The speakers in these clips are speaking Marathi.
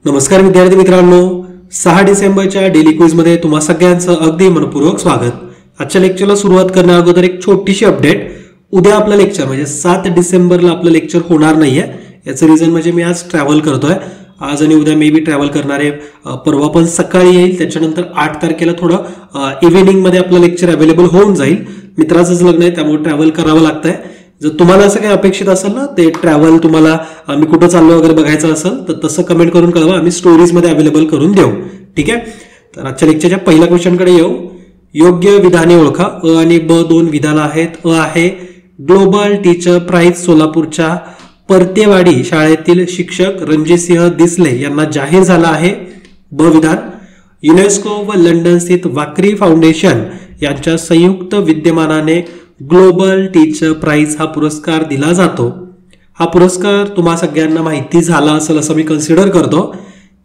नमस्कार विद्यार्थी मित्रांनो, 6 डिसेंबरच्या डेली क्विजमध्ये तुम्हा सगळ्यांचं अगदी मनपूर्वक स्वागत। आजच्या लेक्चरला सुरुवात करण्या अगोदर एक छोटीशी अपडेट। उद्या आपलं लेक्चर म्हणजे 7 डिसेंबरला आपलं लेक्चर होणार नाहीये। याचं रिझन म्हणजे मी आज ट्रॅव्हल करतोय। आज आणि उद्या मे बी ट्रॅव्हल करणार आहे। परवा पण सकाळी येईल, त्याच्यानंतर 8 तारखेला थोडं इव्हिनिंग मध्ये आपलं लेक्चर अवेलेबल होऊन जाईल। मित्राचंच लग्न आहे त्यामुळे ट्रॅव्हल करावं लागतंय। जर तुम्हाला असं काही अपेक्षित असेल ना, ते ट्रॅव्हल तुम्हाला आम्ही कुठं चाललो वगैरे बघायचं असेल तर तसं कमेंट करून कळवा, आम्ही स्टोरीज मध्ये अवेलेबल करून देऊ। ठीक आहे, तर आजच्या लेक्चरच्या पहिल्या क्वेश्चनकडे येऊ। योग्य विधाने ओळखा। अ आणि ब दोन विधानं आहेत। अ आहे ग्लोबल टीचर प्राइज सोलापूरच्या परतेवाडी शाळेतील शिक्षक रणजितसिंह दिसले यांना जाहीर झाला आहे। ब विधान युनेस्को व लंडन स्थित वाकरी फाउंडेशन यांच्या संयुक्त विद्यमानाने ग्लोबल टीचर प्राइज हा पुरस्कार दिला जातो। हा पुरस्कार तुम्हा सगळ्यांना माहिती झाला असेल असं मी कन्सिडर करतो,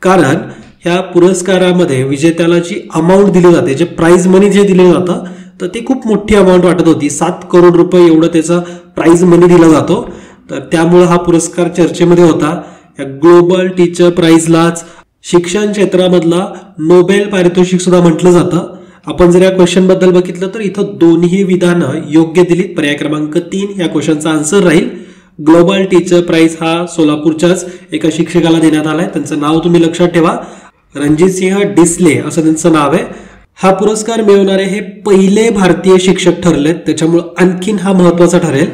कारण ह्या पुरस्कारामध्ये विजेत्याला जी अमाउंट दिली जाते, जे प्राइज मनी जे दिले जातं, तर ती खूप मोठी अमाउंट वाटत होती। 7 करोड रुपये एवढं त्याचं प्राइज मनी दिला जातो। तर त्यामुळे हा पुरस्कार चर्चेमध्ये होता। या ग्लोबल टीचर प्राइजलाच शिक्षण क्षेत्रामधला नोबेल पारितोषिक सुद्धा म्हटलं जातं। आपण जर या क्वेश्चन बद्दल बघितलं तर इथं दोन्ही विधानं योग्य दिलीत। पर्याय क्रमांक 3 या क्वेश्चनचा आन्सर राहील। ग्लोबल टीचर प्राइज हा सोलापूरच्याच एका शिक्षकाला देण्यात आलाय। त्यांचं नाव तुम्ही लक्षात ठेवा, रणजितसिंह डिसले असं त्यांचं नाव आहे। हा पुरस्कार मिळवणारे हे पहिले भारतीय शिक्षक ठरलेत, त्याच्यामुळे आणखीन हा महत्वाचा ठरेल।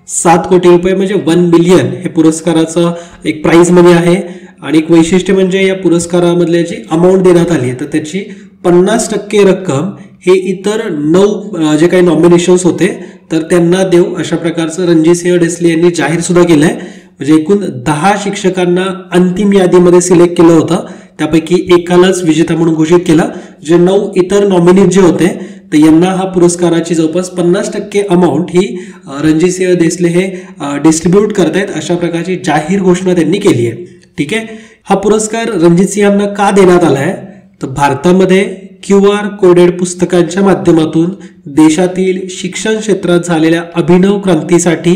7 कोटी रुपये म्हणजे 1 बिलियन हे पुरस्काराचं एक प्राइज मनी आहे। आणि एक वैशिष्ट्य म्हणजे या पुरस्कारामधले जी अमाऊंट देण्यात आली आहे तर त्याची 50% रक्कम हे इतर 9 जे काही नॉमिनेशन्स होते तर त्यांना देऊ, अशा प्रकारचं रणजितसिंह डिसले यांनी जाहीर सुद्धा केलंय। म्हणजे एकूण 10 शिक्षकांना अंतिम यादीमध्ये सिलेक्ट केलं होतं, त्यापैकी एकालाच विजेता म्हणून घोषित केलं। जे 9 इतर नॉमिनीज जे होते तर यांना हा पुरस्काराची जवळपास 50% अमाऊंट ही रणजितसिंह डिसले हे डिस्ट्रीब्यूट करतायत, अशा प्रकारची जाहीर घोषणा त्यांनी केली आहे। ठीक आहे, हा पुरस्कार रणजितसिंहांना का देण्यात आलाय तर भारतामध्ये QR कोडेड पुस्तकांच्या माध्यमातून देशातील शिक्षण क्षेत्रात झालेल्या अभिनव क्रांतीसाठी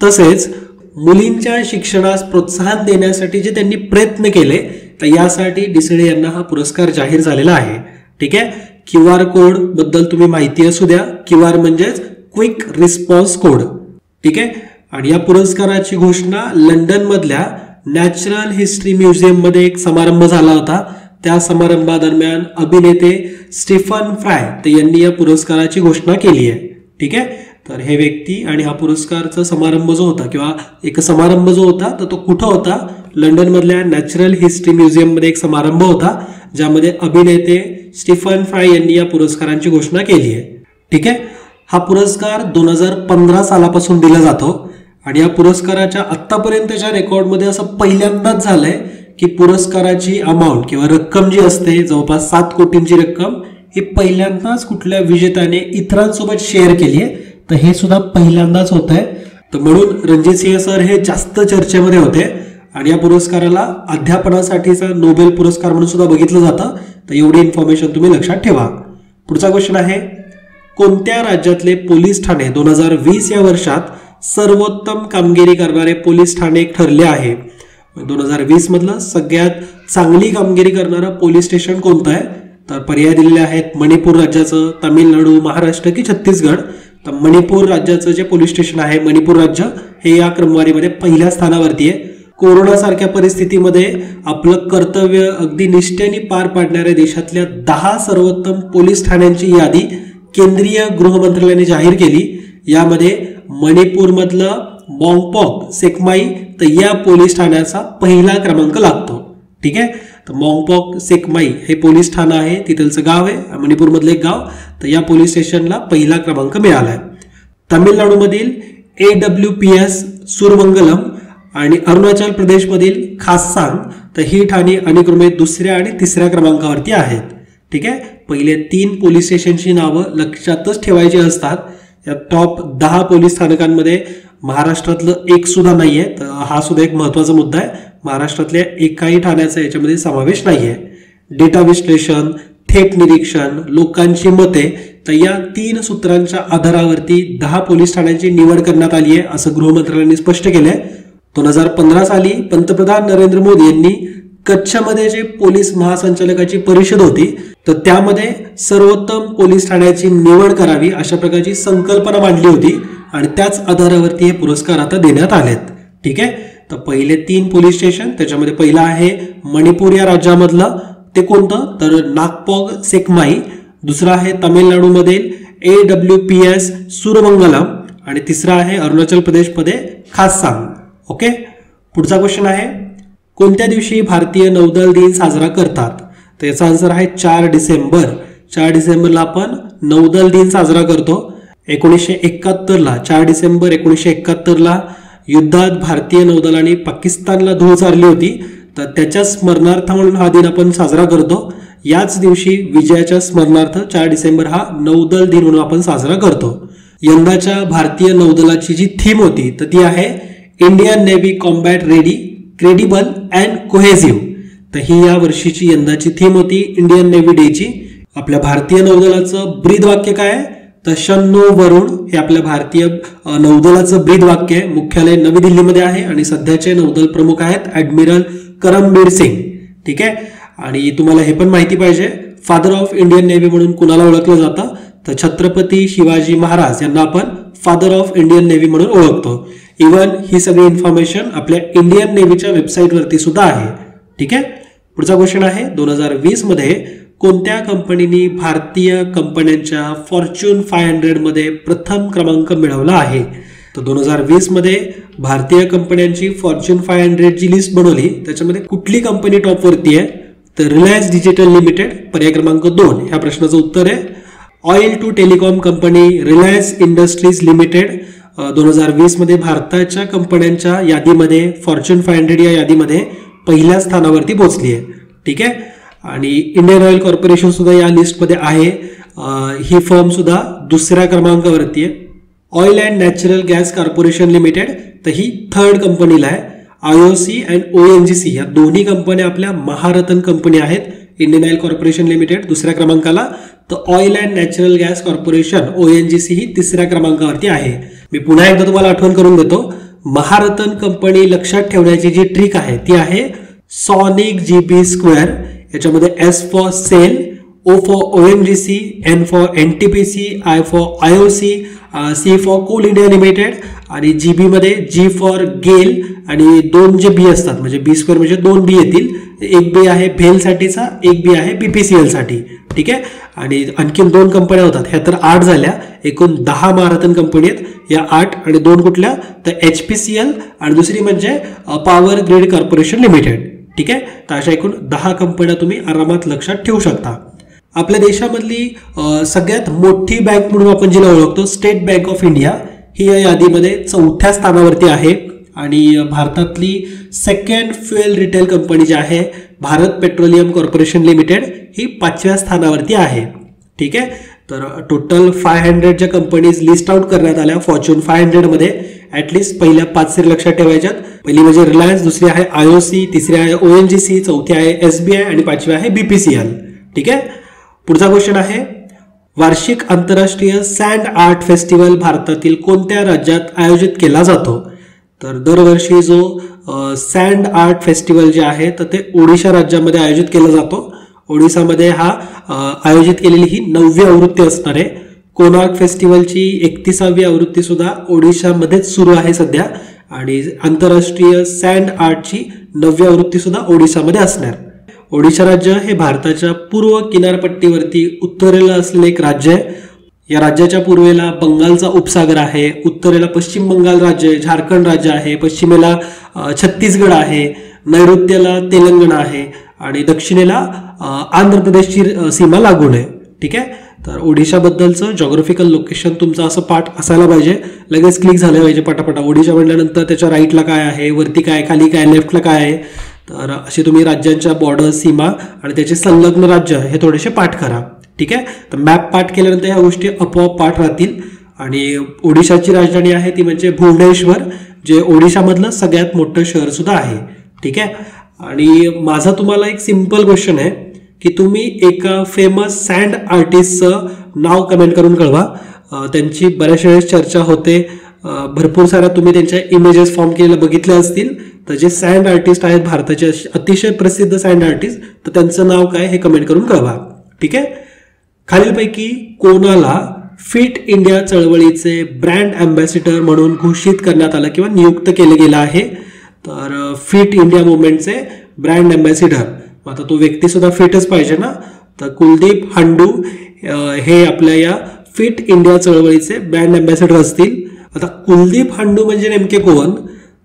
तसेच मुलींच्या शिक्षणास प्रोत्साहन देण्यासाठी जे त्यांनी प्रयत्न केले तर यासाठी डिसले यांना हा पुरस्कार जाहीर झालेला आहे। ठीक आहे, QR कोड बद्दल तुम्ही माहिती असू द्या। QR म्हणजेच क्विक रिस्पॉन्स कोड। ठीक आहे, आणि या पुरस्काराची घोषणा लंडन मधल्या नॅचरल हिस्ट्री म्युझियम मध्ये एक समारंभ झाला होता। त्या समारंभादरम्यान अभिनेते स्टीफन फ्राय यांनी या पुरस्काराची घोषणा केली आहे। ठीक आहे, तर हे व्यक्ती आणि हा पुरस्कारचा समारंभ जो होता किंवा एक समारंभ जो होता तर तो कुठं होता, लंडन मधल्या नॅचरल हिस्ट्री म्युझियम मध्ये एक समारंभ होता, ज्यामध्ये अभिनेते स्टीफन फ्राय यांनी या पुरस्कारांची घोषणा केली आहे। ठीक आहे, हा पुरस्कार 2015 सालापासून दिला जातो आणि या पुरस्काराच्या आतापर्यंतच्या रेकॉर्डमध्ये असं पहिल्यांदाच झालंय की पुरस्काराची अमाऊंट किंवा रक्कम जी असते जवळपास 7 कोटींची रक्कम ही पहिल्यांदाच कुठल्या विजेत्याने इतरांसोबत शेअर केली आहे, तर हे सुद्धा पहिल्यांदाच होत आहे। तर म्हणून रणजितसिंह सर हे जास्त चर्चेमध्ये होते आणि या पुरस्काराला अध्यापनासाठीचा नोबेल पुरस्कार म्हणून सुद्धा बघितलं जातं। तर एवढी इन्फॉर्मेशन तुम्ही लक्षात ठेवा। पुढचा क्वेश्चन आहे, कोणत्या राज्यातले पोलीस ठाणे 2020 या वर्षात सर्वोत्तम कामगिरी करणारे पोलीस ठाणे ठरले आहे? 2020 मधलं सगळ्यात चांगली कामगिरी करणारं पोलीस स्टेशन कोणतं आहे? तर पर्याय दिलेले आहेत मणिपूर राज्याचं, तामिळनाडू, महाराष्ट्र की छत्तीसगड। तर मणिपूर राज्याचं जे पोलीस स्टेशन आहे, मणिपूर राज्य हे या क्रमवारीमध्ये पहिल्या स्थानावरती आहे। कोरोना सारख्या परिस्थितीमध्ये आपलं कर्तव्य अगदी निष्ठेने पार पाडणाऱ्या देशातल्या 10 सर्वोत्तम पोलीस ठाण्यांची यादी केंद्रीय गृह मंत्रालयाने जाहीर केली। यामध्ये मणिपूरमधलं मॉन्गपॉक सेकमाई तर या पोलीस ठाण्याचा पहिला क्रमांक लागतो। ठीक आहे, तर मॉन्गपॉक सेकमाई हे पोलीस ठाणं आहे, तिथलचं गाव आहे, मणिपूरमधलं एक गाव, तर या पोलीस स्टेशनला पहिला क्रमांक मिळालाय। तामिळनाडूमधील AWPS सुरमंगलम आणि अरुणाचल प्रदेशमधील खासांग तर ही ठाणी अनुक्रमे 2ऱ्या आणि 3ऱ्या क्रमांकावरती आहेत। ठीक आहे, पहिले 3 पोलीस स्टेशनची नावं लक्षातच ठेवायची असतात। या टॉप 10 पोलीस स्थानकांमध्ये महाराष्ट्रातलं एक सुद्धा नाहीये, तर हा सुद्धा एक महत्वाचा मुद्दा आहे। महाराष्ट्रातल्या एकाही ठाण्याचा याच्यामध्ये समावेश नाहीये। डेटा विश्लेषण, थेट निरीक्षण, लोकांची मते तर या 3 सूत्रांच्या आधारावरती 10 पोलीस ठाण्यांची निवड करण्यात आली आहे, असं गृह मंत्रालयाने स्पष्ट केलंय। 2015 साली पंतप्रधान नरेंद्र मोदी यांनी कच्छमध्ये जे पोलीस महासंचालकाची परिषद होती तर त्यामध्ये सर्वोत्तम पोलीस ठाण्याची निवड करावी अशा प्रकारची संकल्पना मांडली होती आणि त्याच आधारावरती हे पुरस्कार आता देण्यात आलेत. ठीक आहे, तर पहिले 3 पोलीस स्टेशन, त्याच्यामध्ये पहिला आहे मणिपूर या राज्यामधलं, ते कोणतं तर नागपोग सेकमाई. दुसरा आहे तामिळनाडूमधील AWPS सुरमंगलम आणि तिसरा आहे अरुणाचल प्रदेशमध्ये खारसांग. ओके, पुढचा क्वेश्चन आहे कोणत्या दिवशी भारतीय नौदल दिन साजरा करतात. तर याचा आन्सर आहे 4 डिसेंबर. 4 डिसेंबरला आपण नौदल दिन साजरा करतो. 1971ला 4 डिसेंबर 1971ला युद्धात भारतीय नौदलाने पाकिस्तानला धूळ चारली होती, तर त्याच्या स्मरणार्थ म्हणून हा दिन आपण साजरा करतो. याच दिवशी विजयाच्या स्मरणार्थ 4 डिसेंबर हा नौदल दिन म्हणून आपण साजरा करतो. यंदाच्या भारतीय नौदलाची जी थीम होती तर ती आहे Indian navy combat ready, credible and cohesive. तर ही या वर्षीची यंदाची थीम होती इंडियन नेव्ही डेची. आपल्या भारतीय नौदलाचं ब्रीद वाक्य काय आहे तर शन्नो वरुण हे आपल्या भारतीय नौदलाचं ब्रीद वाक्य आहे. मुख्यालय नवी दिल्लीमध्ये आहे आणि सध्याचे नौदल प्रमुख आहेत ॲडमिरल करमबीर सिंग. ठीक आहे, आणि तुम्हाला हे पण माहिती पाहिजे फादर ऑफ इंडियन नेव्ही म्हणून कुणाला ओळखलं जातं तर छत्रपती शिवाजी महाराज यांना आपण फादर ऑफ इंडियन नेव्ही म्हणून ओळखतो. इवन ही सगळी इन्फॉर्मेशन आपल्या इंडियन नेव्हीच्या वेबसाईटवरती सुद्धा आहे. ठीक आहे, पुढचा क्वेश्चन आहे 2020 मध्ये कोणत्या कंपनीने भारतीय कंपन्यांच्या फॉर्च्यून 500 मध्ये प्रथम क्रमांक मिळवला आहे. तर 2020 मध्ये भारतीय कंपन्यांची फॉर्च्यून 500 जी लिस्ट बनवली त्याच्यामध्ये कुठली कंपनी टॉपवरती आहे तर रिलायन्स डिजिटल लिमिटेड पर्याय क्रमांक 2 ह्या प्रश्नाचं उत्तर आहे. Oil to telecom company Reliance Industries Limited 2020 मध्ये भारताच्या कंपन्यांच्या यादीमध्ये फॉर्च्यून 500 या यादीमध्ये पहिल्या स्थानावरती पोहोचली आहे. ठीक आहे, आणि इंडियन ऑइल कॉर्पोरेशन सुद्धा या लिस्टमध्ये आहे. ही फर्म सुद्धा दुसऱ्या क्रमांकावरती आहे. Oil and natural gas corporation limited तर ही 3rd कंपनीला आहे. IOC अँड ONGC या दोन्ही कंपन्या आपल्या महारथन कंपनी आहेत. इंडियन ऑइल कॉर्पोरेशन लिमिटेड दुसऱ्या क्रमांकाला तर oil and natural gas corporation ONGC ही 3ऱ्या क्रमांकावरती आहे. मी पुन्हा एकदा तुम्हाला आठवण करून देतो, महारथन कंपनी लक्षात ठेवण्याची जी ट्रिक आहे ती आहे सॉनिक GB स्क्वेअर. याच्यामध्ये S for SAIL, O for ONGC, N for NTPC, I for IOC, C for Coal India Limited आणि GB मध्ये G फॉर गेल आणि 2 जे B असतात म्हणजे B स्क्वेअर म्हणजे 2 B येतील. एक B आहे भेल साठीचा, एक B आहे BPCL साठी. ठीक आहे, आणि आणखीन 2 कंपन्या होतात, ह्या तर 8 झाल्या. एकूण 10 महारथन कंपनी आहेत. या 8 आणि 2 कुठल्या तर HPCL आणि दुसरी म्हणजे पॉवर ग्रिड कॉर्पोरेशन लिमिटेड. ठीक आहे, तर अशा एकूण 10 कंपन्या तुम्ही आरामात लक्षात ठेवू शकता. आपल्या देशामधली सगळ्यात मोठी बँक म्हणून आपण जिला ओळखतो स्टेट बँक ऑफ इंडिया ही या यादीमध्ये 4थ्या स्थानावरती आहे. आणि भारतातली 2nd फ्युएल रिटेल कंपनी जी आहे भारत पेट्रोलियम कॉर्पोरेशन लिमिटेड ही 5व्या स्थानावरती आहे. ठीक आहे, तर टोटल 500 ज्या कंपनीज लिस्ट आउट करण्यात आल्या फॉर्च्यून 500 मध्ये ऍटलिस्ट पहिल्या 5 तरी लक्षात ठेवायच्यात. पहिली म्हणजे रिलायन्स, दुसरी आहे IOC, तिसरी आहे ONGC, चौथी आहे SBI आणि 5वी आहे BPCL. ठीक आहे, पुढचा क्वेश्चन आहे वार्षिक आंतरराष्ट्रीय सँड आर्ट फेस्टिवल भारतातील कोणत्या राज्यात आयोजित केला जातो. तर दरवर्षी जो सँड आर्ट फेस्टिवल जे आहे तर ते ओडिशा राज्यामध्ये आयोजित केला जातो. ओडिशामध्ये हा आयोजित केलेली ही 9वी आवृत्ती असणार आहे. कोणार्क फेस्टिवलची 31वी आवृत्ती सुद्धा ओडिशामध्येच सुरू आहे सध्या आणि आंतरराष्ट्रीय सँड आर्टची 9वी आवृत्ती सुद्धा ओडिशामध्ये असणार. ओडिशा राज्य हे भारताच्या पूर्व किनारपट्टीवरती उत्तरेला असलेले एक राज्य आहे. या राज्याच्या पूर्वेला बंगालचा उपसागर आहे, उत्तरेला पश्चिम बंगाल राज्य आहे, झारखंड राज्य आहे, पश्चिमेला छत्तीसगड आहे, नैऋत्येला तेलंगणा आहे आणि दक्षिणेला आंध्र प्रदेशची सीमा लागून आहे. ठीक आहे, तर ओडिशाबद्दलचं जॉग्राफिकल लोकेशन तुमचं असं पाठ असायला पाहिजे, लगेच क्लिक झालं पाहिजे पटापटा. ओडिशा म्हटल्यानंतर त्याच्या राईटला काय आहे, वरती काय, खाली काय, लेफ्टला काय आहे. तर असे तुम्ही राज्यांच्या बॉर्डर, सीमा आणि त्याचे संलग्न राज्य हे थोडेसे पाठ करा. ठीक आहे, तर मॅप पाठ केल्यानंतर ह्या गोष्टी आपोआप पाठ राहतील. आणि ओडिशाची राजधानी आहे ती म्हणजे भुवनेश्वर, जे ओडिशामधलं सगळ्यात मोठं शहर सुद्धा आहे. ठीक आहे, आणि माझा तुम्हाला एक सिम्पल क्वेश्चन आहे की तुम्ही एका फेमस सँड आर्टिस्टचं नाव कमेंट करून कळवा. त्यांची बऱ्याच वेळेस चर्चा होते, भरपूर साऱ्या तुम्ही त्यांच्या इमेजेस फॉर्म केलेल्या बघितल्या असतील. तर जे सँड आर्टिस्ट आहेत भारताचे अतिशय प्रसिद्ध सँड आर्टिस्ट, तर त्यांचं नाव काय हे कमेंट करून कळवा. ठीक आहे. खालीलपैकी कोणाला फिट इंडिया चळवळीचे ब्रँड अँबॅसिडर म्हणून घोषित करण्यात आलं किंवा नियुक्त केले गेलं आहे? तर फिट इंडिया मुवमेंटचे ब्रँड अँबॅसिडर, आता तो व्यक्ती सुद्धा फिटच पाहिजे ना, तर कुलदीप हंडू हे आपल्या या फिट इंडिया चळवळीचे ब्रँड अँबॅसिडर असतील. आता कुलदीप हंडू म्हणजे नेमके कोण?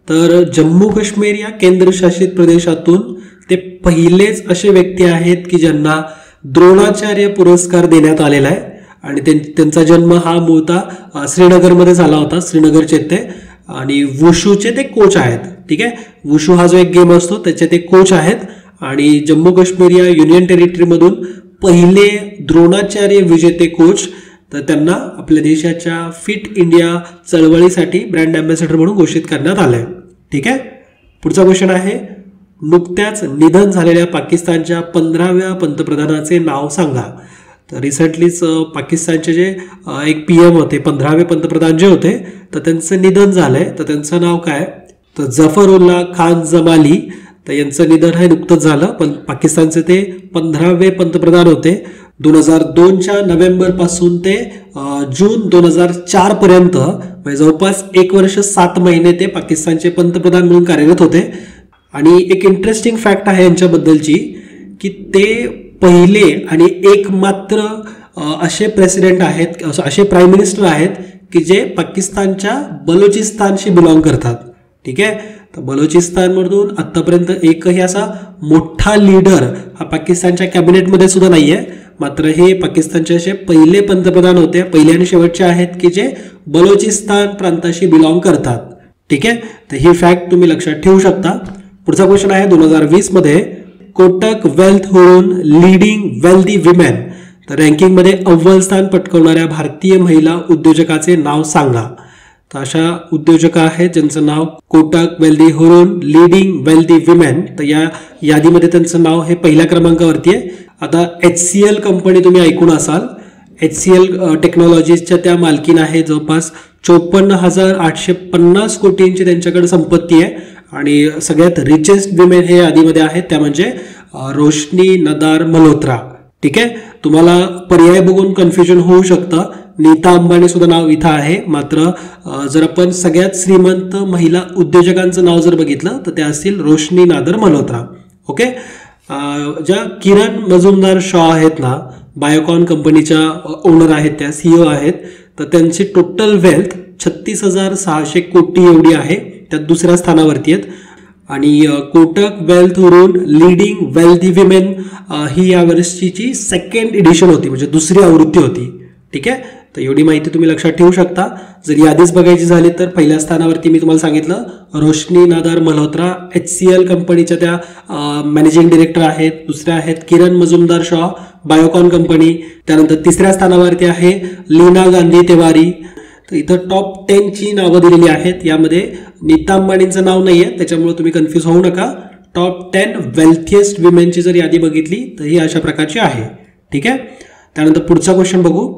तर जम्मू काश्मीर या केंद्रशासित प्रदेशातून ते पहिलेच असे व्यक्ती आहेत की ज्यांना द्रोणाचार्य पुरस्कार देण्यात आलेला आहे. आणि त्यांचा जन्म हा मूळतः श्रीनगरमध्ये झाला होता, श्रीनगरचे ते, आणि वुशूचे ते कोच आहेत. ठीक आहे. वुशू हा जो एक गेम असतो त्याचे ते कोच आहेत. आणि जम्मू काश्मीर या युनियन टेरिटरीमधून पहिले द्रोणाचार्य विजेते कोच, तर त्यांना आपल्या देशाच्या फिट इंडिया चळवळीसाठी ब्रँड अँबॅसिडर म्हणून घोषित करण्यात आलंय. ठीक आहे. पुढचा क्वेश्चन आहे, नुकत्याच निधन झालेल्या पाकिस्तानच्या 15व्या पंतप्रधानाचे नाव सांगा. तर रिसेंटलीच पाकिस्तानचे जे एक PM होते, 15वे पंतप्रधान जे होते, तर त्यांचं निधन झालंय. तर त्यांचं नाव काय? तर जफरुल्ला खान जमाली. तर यांचं निधन हे नुकतंच झालं, पण पाकिस्तानचे ते 15वे पंतप्रधान होते. 2002च्या नोव्हेंबर पासून ते जून 2004 पर्यंत, म्हणजे जवळपास 1 वर्ष 7 महिने ते पाकिस्तानचे पंतप्रधान म्हणून कार्यरत होते. आणि एक इंटरेस्टिंग फॅक्ट आहे यांच्याबद्दलची की ते पहिले आणि एकमात्र असे प्रेसिडेंट आहेत, असे प्राईम मिनिस्टर आहेत की जे पाकिस्तानच्या बलोचिस्तानशी बिलॉंग करतात. ठीक आहे. तर बलोचिस्तानमधून आतापर्यंत एकही असा मोठा लीडर हा पाकिस्तानच्या कॅबिनेटमध्ये सुद्धा नाहीये. मात्र हे पाकिस्तानचे असे पहिले पंतप्रधान होते, पहिले आणि शेवटचे आहेत की जे बलोचिस्तान प्रांताशी बिलॉंग करतात. ठीक आहे. तर ही फॅक्ट तुम्ही लक्षात ठेवू शकता. पुढचा क्वेश्चन आहे, 2020 मध्ये कोटक वेल्थ होऊन लीडिंग वेल्दी विमेन, तर रँकिंगमध्ये अव्वल स्थान पटकावणाऱ्या भारतीय महिला उद्योजकाचे नाव सांगा. तर अशा उद्योजका आहेत ज्यांचं नाव Kotak wealthy Hurun leading wealthy women, तर या यादीमध्ये त्यांचं नाव हे पहिल्या क्रमांकावरती आहे. आता HCL कंपनी तुम्ही ऐकून असाल, HCL टेक्नॉलॉजीजच्या त्या मालकीन आहे. जवळपास 54,850 कोटींची त्यांच्याकडे संपत्ती आहे. आणि सगळ्यात रिचेस्ट विमेन हे यादीमध्ये आहेत, त्या म्हणजे रोशनी नदार मल्होत्रा. ठीक आहे. तुम्हाला पर्याय बघून कन्फ्युजन होऊ शकतं, नीता अंबानी सुद्धा नाव इथं आहे. मात्र जर आपण सगळ्यात श्रीमंत महिला उद्योजकांचं नाव जर बघितलं तर त्या असतील रोशनी नादर मल्होत्रा. ओके. ज्या किरण मजुमदार शॉ आहेत ना, बायोकॉन कंपनीच्या ओनर आहेत, त्या CEO आहेत, तर त्यांची टोटल वेल्थ 36,600 कोटी एवढी आहे. त्यात दुसऱ्या स्थानावरती आहेत. आणि कोटक वेल्थ वरून लीडिंग वेल्दी विमेन ही या वर्षीची 2nd एडिशन होती, म्हणजे दुसरी आवृत्ती होती. ठीक आहे. तर एवढी माहिती तुम्ही लक्षात ठेवू शकता. जर यादीच बघायची झाली तर पहिल्या स्थानावरती मी तुम्हाला सांगितलं रोशनी नादार मल्होत्रा, HCL कंपनीच्या त्या मॅनेजिंग डिरेक्टर आहेत. दुसऱ्या आहेत किरण मजुमदार शॉ, बायोकॉन कंपनी. त्यानंतर तिसऱ्या स्थानावरती आहे लीना गांधी तिवारी. तर इथं टॉप 10ची नावं दिलेली आहेत. यामध्ये नीता अंबानींचं नाव नाहीये, त्याच्यामुळे तुम्ही कन्फ्यूज होऊ नका. टॉप 10 वेल्थिएस्ट विमेनची जर यादी बघितली तर ही अशा प्रकारची आहे. ठीक आहे. त्यानंतर पुढचा क्वेश्चन बघू.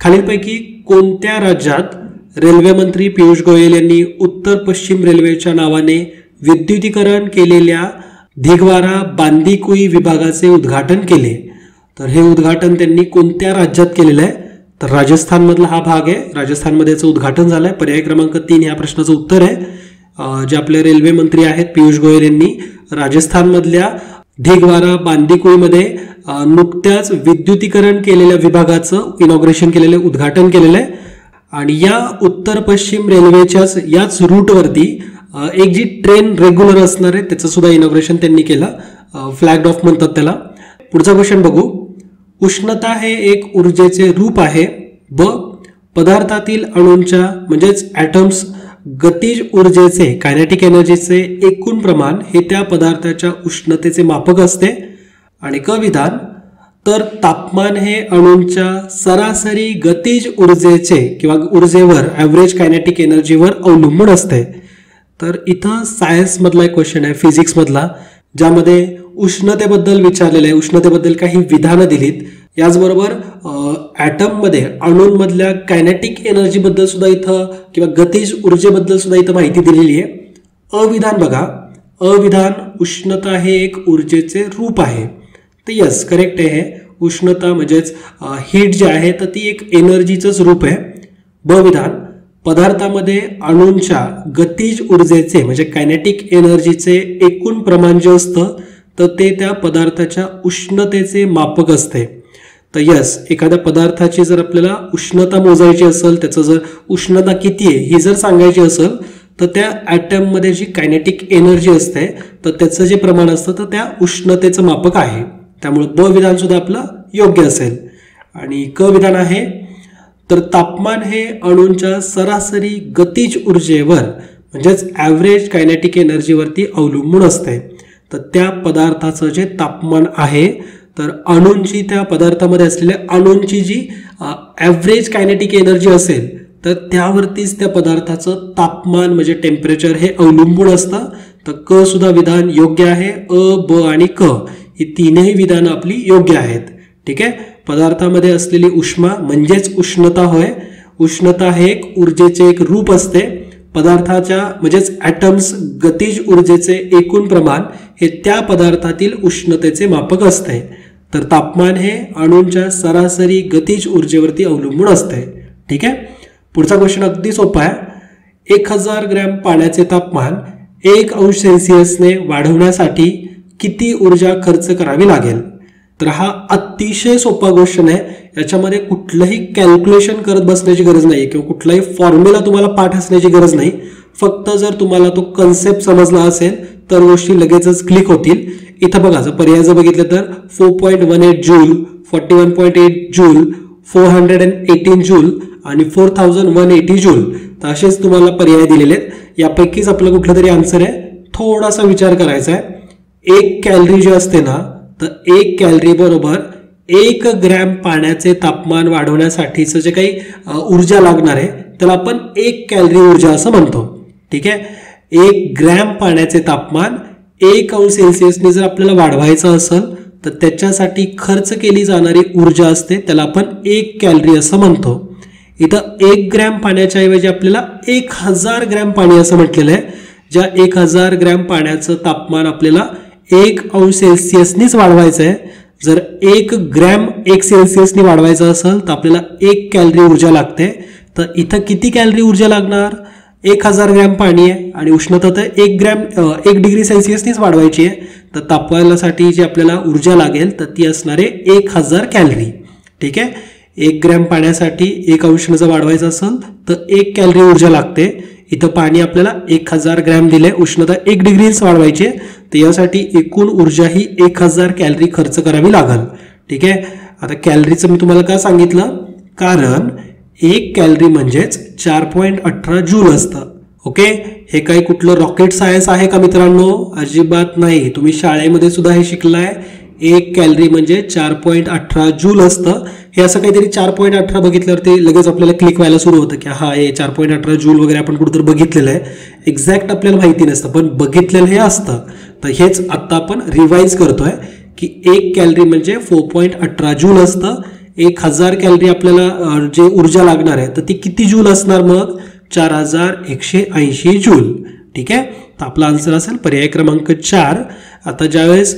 खालीलपैकी कोणत्या राज्यात रेल्वे मंत्री पियुष गोयल यांनी उत्तर पश्चिम रेल्वेच्या नावाने विद्युतीकरण केलेल्या धिगवारा बांदीकुई विभागाचे उद्घाटन केले? तर हे उद्घाटन त्यांनी कोणत्या राज्यात केलेलं आहे? तर राजस्थानमधला हा भाग आहे. राजस्थानमध्ये याचं उद्घाटन झालंय. पर्याय क्रमांक 3 या प्रश्नाचं उत्तर आहे. जे आपले रेल्वे मंत्री आहेत पियुष गोयल यांनी राजस्थानमधल्या धिगवारा बांदीकुईमध्ये नुकत्याच विद्युतीकरण केलेल्या विभागाचं इनॉग्रेशन केलेलं, उद्घाटन केलेलं आहे. आणि या उत्तर पश्चिम रेल्वेच्याच याच रूटवरती एक जी ट्रेन रेग्युलर असणार आहे त्याचं सुद्धा इनॉग्रेशन त्यांनी केलं. फ्लॅग ऑफ म्हणतात त्याला. पुढचा क्वेश्चन बघू. उष्णता हे एक ऊर्जेचे रूप आहे व पदार्थातील अणूंच्या म्हणजेच ॲटम्स गतिज ऊर्जेचे कायनेटिक एनर्जीचे एकूण प्रमाण हे त्या पदार्थाच्या उष्णतेचे मापक असते. आणि क विधान, तर तापमान हे अणूंच्या सरासरी गतिज ऊर्जेचे किंवा ऊर्जेवर ॲव्हरेज कायनेटिक एनर्जीवर अवलंबून असते. तर इथं सायन्समधला एक क्वेश्चन आहे, फिजिक्समधला, ज्यामध्ये उष्णतेबद्दल विचारलेलं आहे. उष्णतेबद्दल काही विधानं दिलीत. याचबरोबर ॲटममध्ये अणूंमधल्या कायनेटिक एनर्जीबद्दल सुद्धा इथं किंवा गतिज ऊर्जेबद्दल सुद्धा इथं माहिती दिलेली आहे. अविधान बघा, अविधान, उष्णता हे एक ऊर्जेचे रूप आहे. तर यस, करेक्ट आहे. उष्णता म्हणजेच हीट जे आहे तर ती एक एनर्जीचंच रूप आहे. ब विधान, पदार्थामध्ये अणूंच्या गतिज ऊर्जेचे म्हणजे कायनेटिक एनर्जीचे एकूण प्रमाण जे असतं तर ते त्या पदार्थाच्या उष्णतेचे मापक असते. तर यस, एखाद्या पदार्थाची जर आपल्याला उष्णता मोजायची असेल, त्याचं जर उष्णता किती आहे ही जर सांगायची असेल तर त्या ॲटममध्ये जी कायनेटिक एनर्जी असते तर त्याचं जे प्रमाण असतं तर त्या उष्णतेचं मापक आहे. त्यामुळे ब विधान सुद्धा आपलं योग्य असेल. आणि क विधान आहे, तर तापमान हे अणूंच्या सरासरी गतिज ऊर्जेवर म्हणजेच ॲव्हरेज कायनेटिक एनर्जीवरती अवलंबून असते. तर त्या पदार्थाचं जे तापमान आहे तर अणूंची, त्या पदार्थामध्ये असलेल्या अणूंची जी ॲव्हरेज कायनेटिक एनर्जी असेल तर त्यावरतीच त्या पदार्थाचं तापमान म्हणजे टेम्परेचर हे अवलंबून असतं. तर क सुद्धा विधान योग्य आहे. अ, ब आणि क ही तीनही विधानं आपली योग्य आहेत. ठीक आहे. पदार्थामध्ये असलेली उष्मा म्हणजेच उष्णता होय. उष्णता हे एक ऊर्जेचे एक रूप असते. पदार्थाच्या म्हणजेच ॲटम्स गतिज ऊर्जेचे एकूण प्रमाण हे त्या पदार्थातील उष्णतेचे मापक असते. तर तापमान हे अणूंच्या सरासरी गतिज ऊर्जेवरती अवलंबून असते. ठीक आहे. पुढचा क्वेश्चन अगदी सोपा आहे. 1000 ग्रॅम पाण्याचे तापमान 1 अंश सेल्सिअसने वाढवण्यासाठी किती ऊर्जा खर्च करावी लागेल? तर हा अतिशय सोपा क्वेश्चन आहे. याच्यामध्ये कुठलंही कॅल्क्युलेशन करत बसण्याची गरज नाही किंवा कुठलाही फॉर्म्युला तुम्हाला पाठ असण्याची गरज नाही. फक्त जर तुम्हाला तो कन्सेप्ट समजला असेल तर गोष्टी लगेचच क्लिक होतील. इथं बघा, जर पर्याय जर बघितलं तर 4.18 जूल, 41.8 जूल, 418 जूल आणि 4180 जूल. तर असेच तुम्हाला पर्याय दिलेले आहेत. यापैकीच आपलं कुठलं तरी आन्सर आहे. थोडासा विचार करायचा आहे. 1 कॅलरी जे असते ना, तर 1 कॅलरी बरोबर 1 ग्रॅम पाण्याचे तापमान वाढवण्यासाठीचं जे काही ऊर्जा लागणार आहे त्याला आपण 1 कॅलरी ऊर्जा असं म्हणतो. ठीक आहे. 1 ग्रॅम पाण्याचे तापमान 1 अंश सेल्सिअसने जर आपल्याला वाढवायचं असेल तर त्याच्यासाठी खर्च केली जाणारी ऊर्जा असते त्याला आपण 1 कॅलरी असं म्हणतो. इथं 1 ग्रॅम पाण्याच्या ऐवजी आपल्याला 1000 ग्रॅम पाणी असं म्हटलेलं आहे. ज्या 1000 ग्रॅम पाण्याचं तापमान आपल्याला 1 अंश सेल्सिअसनीच वाढवायचं आहे. जर 1 ग्रॅम 1 सेल्सिअसनी वाढवायचं असेल तर आपल्याला 1 कॅलरी ऊर्जा लागते. तर इथं किती कॅलरी ऊर्जा लागणार? 1000 ग्रॅम पाणी आहे आणि उष्णता तर 1 डिग्री सेल्सिअसनीच वाढवायची आहे. तर तापमानासाठी जी आपल्याला ऊर्जा लागेल तर ती असणार आहे 1000 कॅलरी. ठीक आहे. 1 ग्रॅम पाण्यासाठी 1 अंश जर वाढवायचं असेल तर 1 कॅलरी ऊर्जा लागते. इथं पाणी आपल्याला 1000 ग्रॅम दिले, उष्णता 1 डिग्रीच वाढवायची आहे. तर यासाठी एकूण ऊर्जा ही 1000 कॅलरी खर्च करावी लागेल. ठीक आहे. आता कॅलरीचं मी तुम्हाला का सांगितलं? कारण 1 कॅलरी म्हणजेच 4.18 जूल असतं. ओके. हे काही कुठलं रॉकेट सायन्स आहे का मित्रांनो? अजिबात नाही. तुम्ही शाळेमध्ये सुद्धा हे शिकलाय. 1 कॅलरी म्हणजे 4.18 जूल असतं. हे असं काहीतरी 4.18 बघितल्यावरती लगेच आपल्याला क्लिक व्हायला सुरू होतं की हा, हे 4.18 जूल वगैरे आपण कुठेतरी बघितलेलं आहे. एक्झॅक्ट आपल्याला माहिती नसतं पण बघितलेलं हे असतं. तर हेच आता आपण रिवाईज करतोय की 1 कॅलरी म्हणजे 4.18 जूल असतं. 1000 कॅलरी आपल्याला जे ऊर्जा लागणार आहे तर ती किती जूल असणार? मग 4180 जूल. ठीक आहे. तर आपला आन्सर असेल पर्याय क्रमांक 4. आता ज्यावेळेस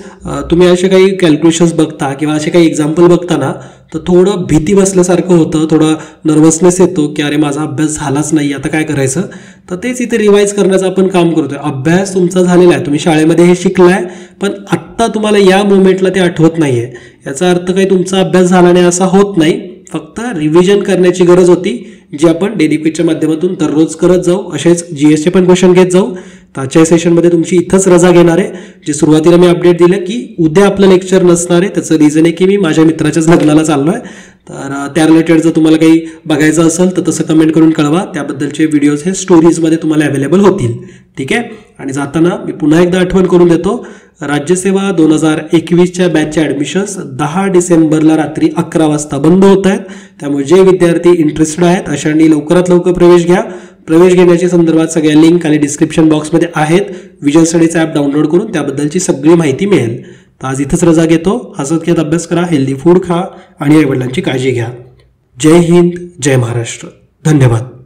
तुम्ही असे काही कॅल्क्युलेशन्स बघता किंवा असे काही एक्झाम्पल बघता ना तर थोडं भीती बसल्यासारखं होतं, थोडं नर्वसनेस येतो की अरे माझा अभ्यास झालाच नाही, आता काय करायचं. तर तेच इथे रिवाईज करण्याचं आपण काम करतोय. अभ्यास तुमचा झालेला आहे, तुम्ही शाळेमध्ये हे शिकलाय पण आत्ता तुम्हाला या मोमेंटला ते आठवत नाहीये. याचा अर्थ काही तुमचा अभ्यास झाला नाही असा होत नाही. फक्त रिव्हिजन करण्याची गरज होती जी आपण डेली क्विजच्या माध्यमातून दररोज करत जाऊ. असेच जीएसचे पण क्वेश्चन घेत जाऊ. तर आजच्या सेशनमध्ये तुमची इथंच रजा घेणार आहे. जे सुरुवातीला मी अपडेट दिलं की उद्या आपलं लेक्चर नसणार आहे. त्याचं रिझन आहे की मी माझ्या मित्राच्याच लग्नाला चाललो आहे. तर त्या रिलेटेड जर तुम्हाला काही बघायचं असेल तर तसं कमेंट करून कळवा. त्याबद्दलचे व्हिडिओज हे स्टोरीजमध्ये तुम्हाला अवेलेबल होतील. ठीक आहे. आणि जाताना मी पुन्हा एकदा आठवण करून देतो, राज्यसेवा 2021च्या बॅचचे ॲडमिशन्स 10 डिसेंबरला रात्री 11 वाजता बंद होत आहेत. त्यामुळे जे विद्यार्थी इंटरेस्टेड आहेत अशांनी लवकरात लवकर प्रवेश घ्या. प्रवेश घेण्याच्या संदर्भात सगळ्या लिंक आणि डिस्क्रिप्शन बॉक्समध्ये आहेत. विजन स्टडीचं ॲप डाउनलोड करून त्याबद्दलची सगळी माहिती मिळेल. तर आज इथंच रजा घेतो. हसत खेळत अभ्यास करा, हेल्दी फूड खा आणि आईवडिलांची काळजी घ्या. जय हिंद, जय महाराष्ट्र. धन्यवाद.